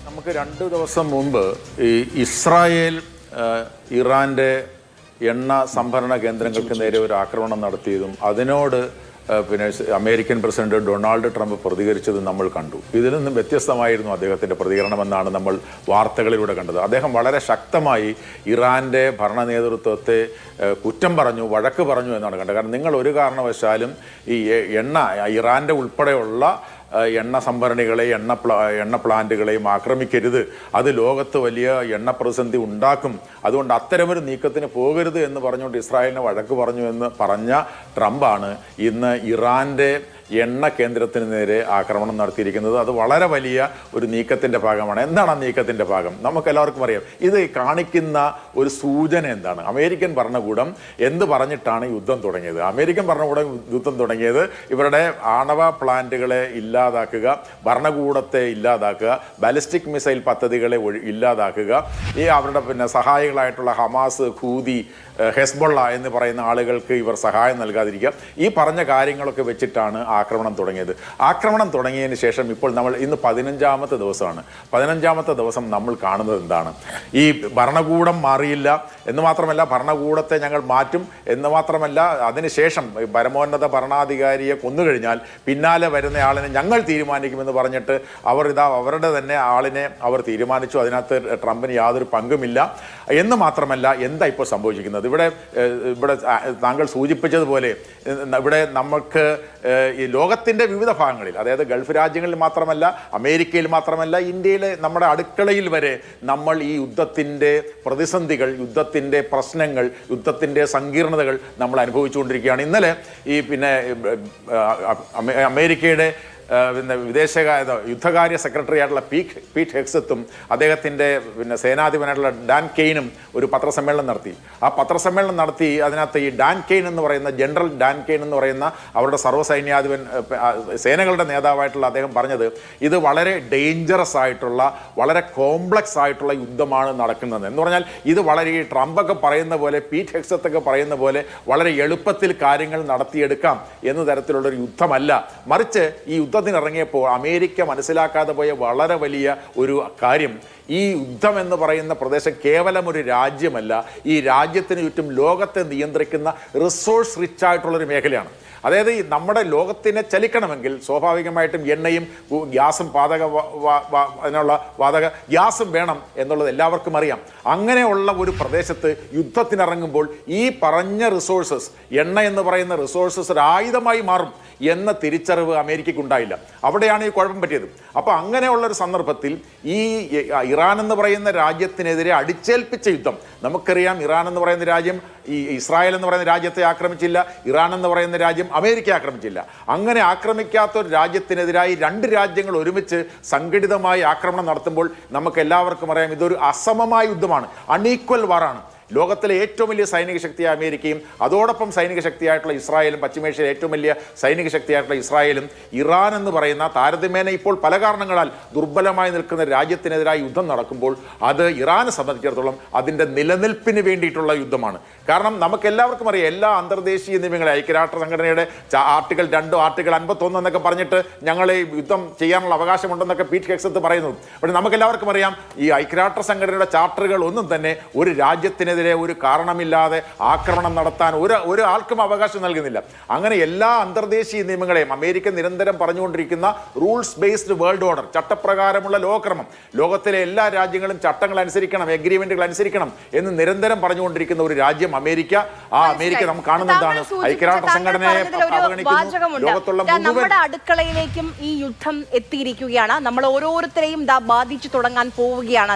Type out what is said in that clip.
നമുക്ക് 2 ദിവസം മുമ്പ് ഈ ഇസ്രായേൽ ഇറാന്റെ എണ്ണ സംഭരണ കേന്ദ്രങ്ങൾക്ക് നേരെ ഒരു ആക്രമണം നടത്തിയതും അതിനോട് പിന്നെ അമേരിക്കൻ പ്രസിഡന്റ് ഡൊണാൾഡ് ട്രംപ് പ്രതികരിച്ചത് നമ്മൾ കണ്ടു. ഇതിൽ നിന്നും വ്യത്യസ്തമായിരുന്നു അദ്ദേഹത്തിൻ്റെ പ്രതികരണമെന്നാണ് നമ്മൾ വാർത്തകളിലൂടെ കണ്ടത്. അദ്ദേഹം വളരെ ശക്തമായി ഇറാന്റെ ഭരണ നേതൃത്വത്തെ കുറ്റം പറഞ്ഞു, വഴക്ക് പറഞ്ഞു എന്നാണ് കണ്ടത്. കാരണം നിങ്ങൾ ഒരു കാരണവശാലും ഈ ഇറാന്റെ ഉൾപ്പെടെയുള്ള എണ്ണ സംഭരണികളെ എണ്ണ പ്ലാന്റുകളെയും ആക്രമിക്കരുത്, അത് ലോകത്ത് വലിയ എണ്ണ പ്രതിസന്ധി ഉണ്ടാക്കും, അതുകൊണ്ട് അത്തരമൊരു നീക്കത്തിന് പോകരുത് എന്ന് പറഞ്ഞുകൊണ്ട് ഇസ്രായേലിനെ വഴക്ക് പറഞ്ഞു എന്ന് പറഞ്ഞ ട്രംപാണ് ഇന്ന് ഇറാന്റെ എണ്ണ കേന്ദ്രത്തിന് നേരെ ആക്രമണം നടത്തിയിരിക്കുന്നത്. അത് വളരെ വലിയ ഒരു നീക്കത്തിൻ്റെ ഭാഗമാണ്. എന്താണ് ആ നീക്കത്തിൻ്റെ ഭാഗം? നമുക്കെല്ലാവർക്കും അറിയാം. ഇത് കാണിക്കുന്ന ഒരു സൂചന എന്താണ്? അമേരിക്കൻ ഭരണകൂടം എന്ത് പറഞ്ഞിട്ടാണ് യുദ്ധം തുടങ്ങിയത്? അമേരിക്കൻ ഭരണകൂടം യുദ്ധം തുടങ്ങിയത് ഇവരുടെ ആണവ പ്ലാന്റുകളെ ഇല്ലാതാക്കുക, ഭരണകൂടത്തെ ഇല്ലാതാക്കുക, ബാലിസ്റ്റിക് മിസൈൽ പദ്ധതികളെ ഇല്ലാതാക്കുക, ഈ അവരുടെ സഹായികളായിട്ടുള്ള ഹമാസ്, ഹൂതി, ഹെസ്ബൊള്ള എന്ന് പറയുന്ന ആളുകൾക്ക് ഇവർ സഹായം നൽകാതിരിക്കുക, ഈ പറഞ്ഞ കാര്യങ്ങളൊക്കെ വെച്ചിട്ടാണ് ആക്രമണം തുടങ്ങിയത്. ആക്രമണം തുടങ്ങിയതിന് ശേഷം ഇപ്പോൾ നമ്മൾ ഇന്ന് 15ാമത്തെ ദിവസമാണ്. 15ാമത്തെ ദിവസം നമ്മൾ കാണുന്നത് എന്താണ്? ഈ ഭരണകൂടം മാറിയില്ല എന്ന് മാത്രമല്ല, ഭരണകൂടത്തെ ഞങ്ങൾ മാറ്റും എന്ന് മാത്രമല്ല, അതിനുശേഷം പരമോന്നത ഭരണാധികാരിയെ കൊന്നുകഴിഞ്ഞാൽ പിന്നാലെ വരുന്ന ആളിനെ ഞങ്ങൾ തീരുമാനിക്കുമെന്ന് പറഞ്ഞിട്ട് അവരുടെ തന്നെ ആളിനെ അവർ തീരുമാനിച്ചു. അതിനകത്ത് ട്രംപിന് യാതൊരു പങ്കുമില്ല എന്ന് മാത്രമല്ല, എന്താ ഇപ്പോൾ സംഭവിക്കുന്നത്? ഇവിടെ താങ്കൾ സൂചിപ്പിച്ചതുപോലെ ഇവിടെ നമുക്ക് ഈ ലോകത്തിൻ്റെ വിവിധ ഭാഗങ്ങളിൽ, അതായത് ഗൾഫ് രാജ്യങ്ങളിൽ മാത്രമല്ല, അമേരിക്കയിൽ മാത്രമല്ല, ഇന്ത്യയിലെ നമ്മുടെ അടുക്കളയിൽ വരെ നമ്മൾ ഈ യുദ്ധത്തിൻ്റെ പ്രതിസന്ധികൾ, യുദ്ധത്തിൻ്റെ പ്രശ്നങ്ങൾ, യുദ്ധത്തിൻ്റെ സങ്കീർണതകൾ നമ്മൾ അനുഭവിച്ചുകൊണ്ടിരിക്കുകയാണ്. ഇന്നലെ ഈ അമേരിക്കയുടെ യുദ്ധകാര്യ സെക്രട്ടറി ആയിട്ടുള്ള പീറ്റ് ഹെക്സത്തും അദ്ദേഹത്തിൻ്റെ സേനാധിപനായിട്ടുള്ള ഡാൻ കെയ്നും ഒരു പത്രസമ്മേളനം നടത്തി. ആ പത്രസമ്മേളനം നടത്തി അതിനകത്ത് ഈ ഡാൻ കെയ്ൻ എന്ന് പറയുന്ന ജനറൽ ഡാൻ കെയ്ൻ എന്ന് പറയുന്ന അവരുടെ സർവ്വസൈന്യാധിപൻ, സേനകളുടെ നേതാവായിട്ടുള്ള അദ്ദേഹം പറഞ്ഞത്, ഇത് വളരെ ഡേഞ്ചറസ് ആയിട്ടുള്ള, വളരെ കോംപ്ലക്സ് ആയിട്ടുള്ള യുദ്ധമാണ് നടക്കുന്നത് എന്ന് പറഞ്ഞാൽ, ഇത് വളരെ ഈ ട്രംപൊക്കെ പറയുന്ന പോലെ, പീറ്റ് ഹെക്സത്തൊക്കെ പറയുന്ന പോലെ വളരെ എളുപ്പത്തിൽ കാര്യങ്ങൾ നടത്തിയെടുക്കാം എന്ന തരത്തിലുള്ളൊരു യുദ്ധമല്ല. മറിച്ച് ഈ യുദ്ധത്തിനിറങ്ങിയപ്പോൾ അമേരിക്ക മനസ്സിലാക്കാതെ പോയ വളരെ വലിയ ഒരു കാര്യം, ഈ യുദ്ധം എന്ന് പറയുന്ന പ്രദേശം കേവലം ഒരു രാജ്യമല്ല, ഈ രാജ്യത്തിന് ചുറ്റും ലോകത്തെ നിയന്ത്രിക്കുന്ന റിസോഴ്സ് റിച്ച് ആയിട്ടുള്ളൊരു മേഖലയാണ്. അതായത് ഈ നമ്മുടെ ലോകത്തിനെ ചലിക്കണമെങ്കിൽ സ്വാഭാവികമായിട്ടും എണ്ണയും ഗ്യാസും വാതക ഗ്യാസും വേണം എന്നുള്ളത് എല്ലാവർക്കും അറിയാം. അങ്ങനെയുള്ള ഒരു പ്രദേശത്ത് യുദ്ധത്തിനിറങ്ങുമ്പോൾ ഈ പറഞ്ഞ റിസോഴ്സസ്, എണ്ണ എന്ന് പറയുന്ന റിസോഴ്സസ് ഒരു ആയുധമായി മാറും എന്ന തിരിച്ചറിവ് അമേരിക്കയ്ക്ക് ഉണ്ടായില്ല. അവിടെയാണ് ഈ കുഴപ്പം പറ്റിയത്. അപ്പോൾ അങ്ങനെയുള്ളൊരു സന്ദർഭത്തിൽ ഈ ഇറാൻ എന്ന് പറയുന്ന രാജ്യത്തിനെതിരെ അടിച്ചേൽപ്പിച്ച യുദ്ധം, നമുക്കറിയാം ഇറാൻ എന്ന് പറയുന്ന രാജ്യം ഈ ഇസ്രായേൽ എന്ന് പറയുന്ന രാജ്യത്തെ ആക്രമിച്ചില്ല, ഇറാൻ എന്ന് പറയുന്ന രാജ്യം അമേരിക്ക ആക്രമിച്ചില്ല. അങ്ങനെ ആക്രമിക്കാത്ത ഒരു രാജ്യത്തിനെതിരായി 2 രാജ്യങ്ങൾ ഒരുമിച്ച് സംഘടിതമായി ആക്രമണം നടത്തുമ്പോൾ നമുക്ക് എല്ലാവർക്കും അറിയാം, ഇതൊരു അസമമായ യുദ്ധമാണ്, അൺഈക്വൽ വാറാണ്. ലോകത്തിലെ ഏറ്റവും വലിയ സൈനിക ശക്തിയായ അമേരിക്കയും അതോടൊപ്പം സൈനിക ശക്തിയായിട്ടുള്ള ഇസ്രായേലും, പശ്ചിമേഷ്യയിലെ ഏറ്റവും വലിയ സൈനിക ശക്തിയായിട്ടുള്ള ഇസ്രായേലും ഇറാൻ എന്ന് പറയുന്ന താരതമ്യേന ഇപ്പോൾ പല കാരണങ്ങളാൽ ദുർബലമായി നിൽക്കുന്ന രാജ്യത്തിനെതിരായി യുദ്ധം നടക്കുമ്പോൾ അത് ഇറാനെ സംബന്ധിച്ചിടത്തോളം അതിൻ്റെ നിലനിൽപ്പിന് വേണ്ടിയിട്ടുള്ള യുദ്ധമാണ്. കാരണം നമുക്കെല്ലാവർക്കും അറിയാം, എല്ലാ അന്തർദേശീയ നിയമങ്ങളെ, ഐക്യരാഷ്ട്ര സംഘടനയുടെ ആർട്ടിക്കിൾ 2, ആർട്ടിക്കിൾ 51 എന്നൊക്കെ പറഞ്ഞിട്ട് ഞങ്ങളെ യുദ്ധം ചെയ്യാനുള്ള അവകാശമുണ്ടെന്നൊക്കെ പീറ്റ് ഹെക്സത്ത് പറയുന്നു. പക്ഷേ നമുക്കെല്ലാവർക്കും അറിയാം, ഈ ഐക്യരാഷ്ട്ര സംഘടനയുടെ ചാർട്ടറുകൾ ഒന്നും തന്നെ ഒരു രാജ്യത്തിനെതിരെ ഒരു കാരണമില്ലാതെ ആക്രമണം നടത്താൻ ഒരു ആൾക്കും അവകാശം നൽകുന്നില്ല. അങ്ങനെ എല്ലാ അന്തർദേശീയ നിയമങ്ങളെയും അമേരിക്ക നിരന്തരം പറഞ്ഞുകൊണ്ടിരിക്കുന്ന റൂൾസ് ബേസ്ഡ് വേൾഡ് ഓർഡർ, ചട്ടപ്രകാരമുള്ള ലോകക്രമം, ലോകത്തിലെ എല്ലാ രാജ്യങ്ങളും ചട്ടങ്ങൾ അനുസരിക്കണം, എഗ്രിമെന്റുകൾ അനുസരിക്കണം എന്ന് നിരന്തരം പറഞ്ഞുകൊണ്ടിരിക്കുന്ന ഒരു രാജ്യം അമേരിക്ക. ആ അമേരിക്ക നമുക്ക് കാണുന്നതാണ് ഐക്യരാഷ്ട്ര സംഘടനയെ അവഗണിക്കുന്നു. ലോകത്തുള്ള നമ്മുടെ അടുക്കളയിലേക്കും ഈ യുദ്ധം എത്തിയിരിക്കുകയാണ്. നമ്മൾ ഓരോരുത്തരെയും ബാധിച്ചു തുടങ്ങാൻ പോവുകയാണ്.